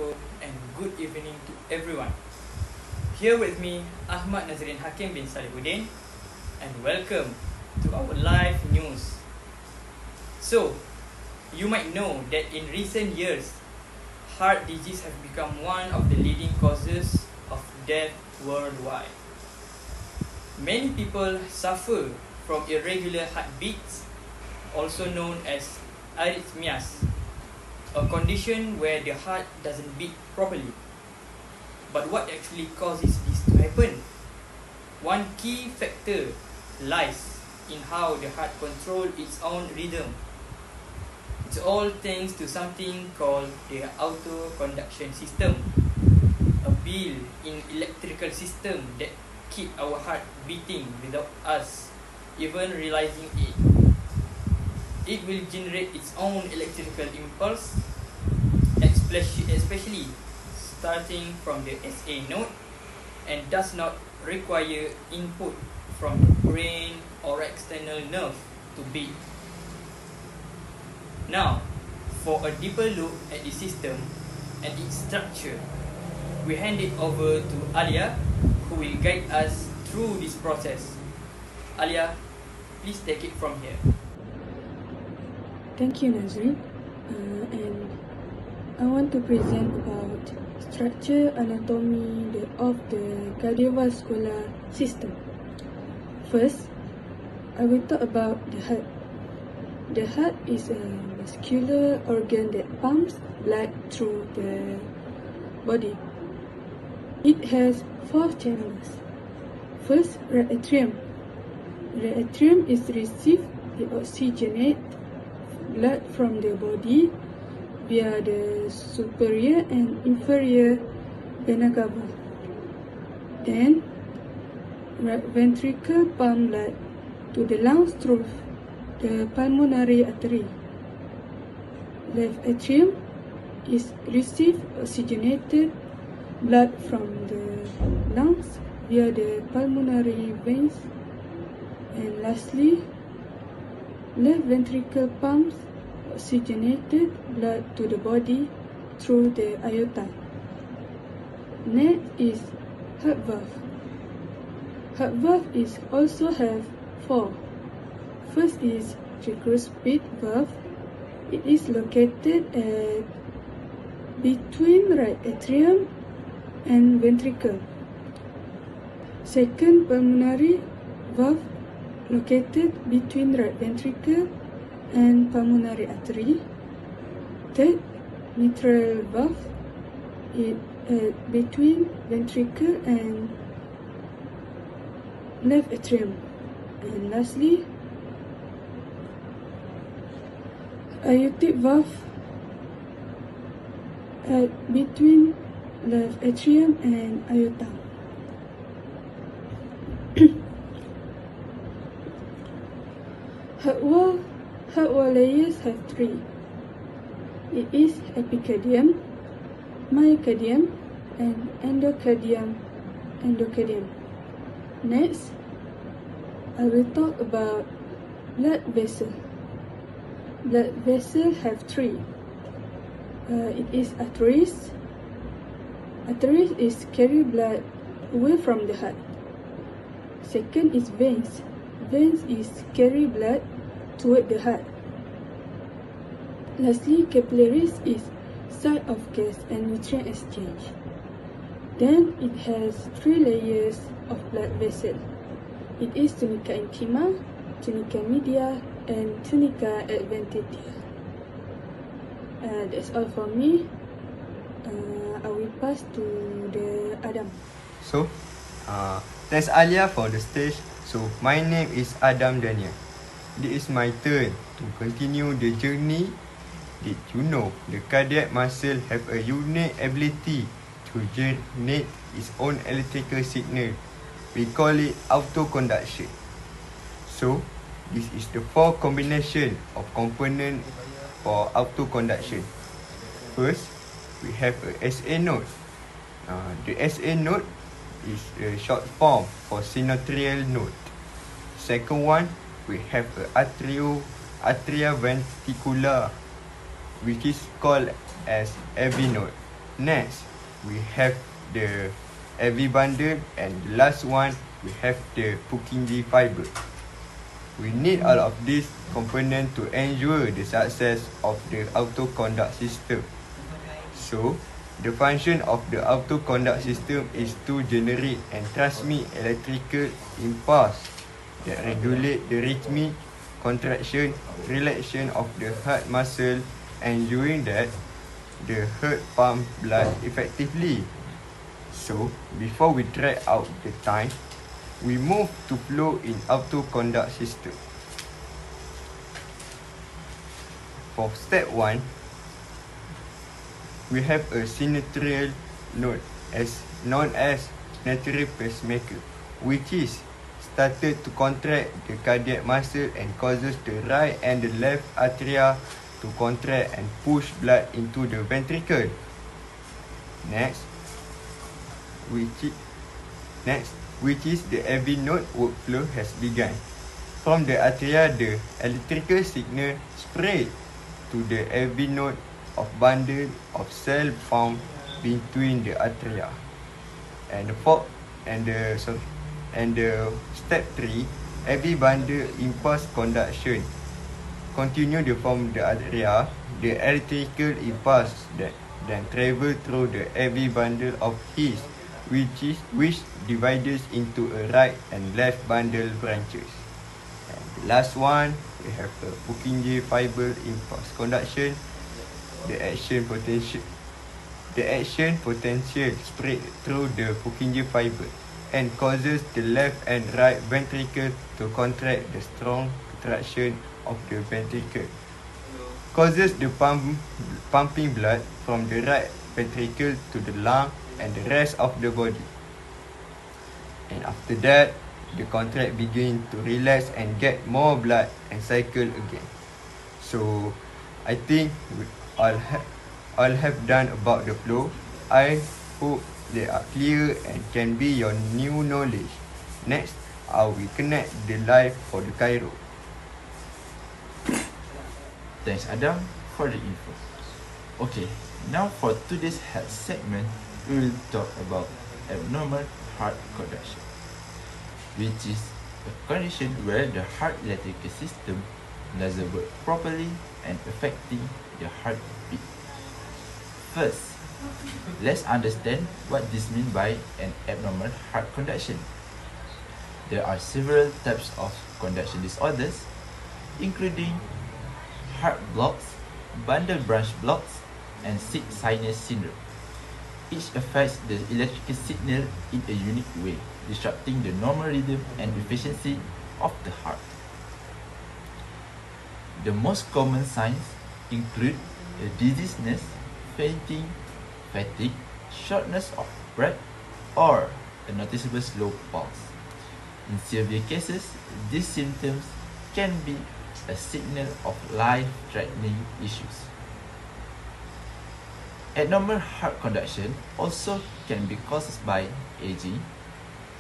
Assalamualaikum and good evening to everyone. Here with me, Ahmad Nazrin Hakim bin Salihuddin, and welcome to our live news. So, you might know that in recent years, heart disease have become one of the leading causes of death worldwide. Many people suffer from irregular heartbeats, also known as arrhythmias, a condition where the heart doesn't beat properly. But what actually causes this to happen? One key factor lies in how the heart controls its own rhythm. It's all thanks to something called the autoconduction system, a built-in electrical system that keep our heart beating without us even realizing it. It will generate its own electrical impulse, especially starting from the SA node, and does not require input from the brain or external nerve to beat. Now, for a deeper look at the system and its structure, we hand it over to Alia, who will guide us through this process. Alia, please take it from here. Thank you, Nazrin. And I want to present about structure anatomy of the cardiovascular system. First, I will talk about the heart. The heart is a muscular organ that pumps blood through the body. It has 4 chambers. First, right atrium. The atrium is receive the oxygenate blood from the body via the superior and inferior vena cava. Then, right ventricle pump blood to the lungs through the pulmonary artery. Left atrium is receive oxygenated blood from the lungs via the pulmonary veins. And lastly, left ventricle pumps oxygenated blood to the body through the aorta. Next is heart valve. Heart valve is also have 4. First is tricuspid valve. It is located at between right atrium and ventricle. Second, pulmonary valve, located between right ventricle and pulmonary artery. Third, mitral valve, between ventricle and left atrium. And lastly, aortic valve, between left atrium and aorta. Heart wall layers have 3. It is epicardium, myocardium, and endocardium. Next, I will talk about blood vessel. Blood vessel have 3. It is arteries. Arteries is carry blood away from the heart. Second is veins. Veins is carry blood toward the heart. Lastly, capillaries is site of gas and nutrient exchange. Then it has 3 layers of blood vessel. It is tunica intima, tunica media, and tunica adventitia. That's all for me. I will pass to the Adam. So, thanks Alia for the stage. So, my name is Adam Daniel. It is my turn to continue the journey. Did you know the cardiac muscle have a unique ability to generate its own electrical signal? We call it autoconduction. So, this is the 4 combination of component for autoconduction. First, we have a SA node. The SA node is a short form for sinoatrial node. Second one, we have a atria ventricular, which is called as AV node. Next, we have the AV bundle, and the last one, we have the Purkinje fiber. We need all of these components to ensure the success of the autoconduct system. So, the function of the autoconduct system is to generate and transmit electrical impulse that regulate the rhythmic contraction, relaxation of the heart muscle, and during that, the heart pump blood effectively. So, before we drag out the time, we move to flow in autoconduct system. For step 1, we have a sinusoidal node known as natural pacemaker, which is started to contract the cardiac muscle and causes the right and the left atria to contract and push blood into the ventricle. Next, which is the AV node workflow has begun. From the atria, the electrical signal spread to the AV node of bundle of cell found between the atria. And the step 3, AV bundle impulse conduction. Continue from the atria, the electrical impulse that then travel through the AV bundle of his, which divides into a right and left bundle branches. And the last one, we have the Purkinje fiber impulse conduction. The action potential spread through the Purkinje fiber and causes the left and right ventricle to contract the strong contraction of the ventricle. Causes the pumping blood from the right ventricle to the lung and the rest of the body. And after that, the contract begin to relax and get more blood and cycle again. So, I think we all have done about the flow. I hope they are clear and can be your new knowledge. Next, I will connect the live for the Cairo. Thanks Adam for the info. Okay, now for today's health segment, we will talk about abnormal heart conduction, which is a condition where the heart electrical system doesn't work properly and affecting the heartbeat. First, let's understand what this means by an abnormal heart conduction. There are several types of conduction disorders, including heart blocks, bundle branch blocks, and sick sinus syndrome. Each affects the electrical signal in a unique way, disrupting the normal rhythm and efficiency of the heart. The most common signs include dizziness, fainting, fatigue, shortness of breath, or a noticeable slow pulse. In severe cases, these symptoms can be a signal of life-threatening issues. Abnormal heart conduction also can be caused by aging,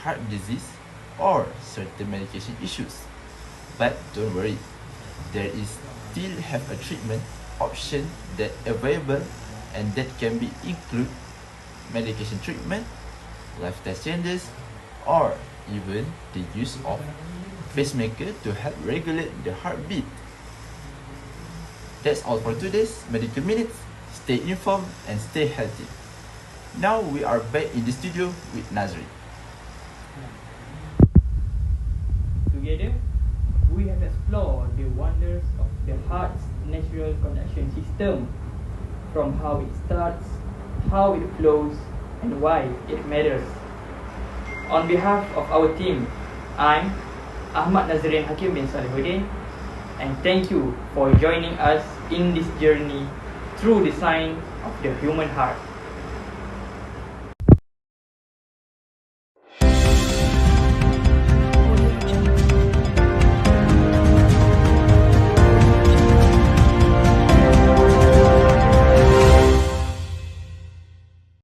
heart disease, or certain medication issues. But don't worry, there is still have a treatment option that available, and that can be include medication treatment, lifestyle changes, or even the use of pacemaker to help regulate the heartbeat. That's all for today's Medical Minutes. Stay informed and stay healthy. Now we are back in the studio with Nazri. Together, we have explored the wonders of the heart's natural conduction system, from how it starts, how it flows, and why it matters. On behalf of our team, I'm Ahmad Nazrin Hakim bin Salihuddin, and thank you for joining us in this journey through the science of the human heart.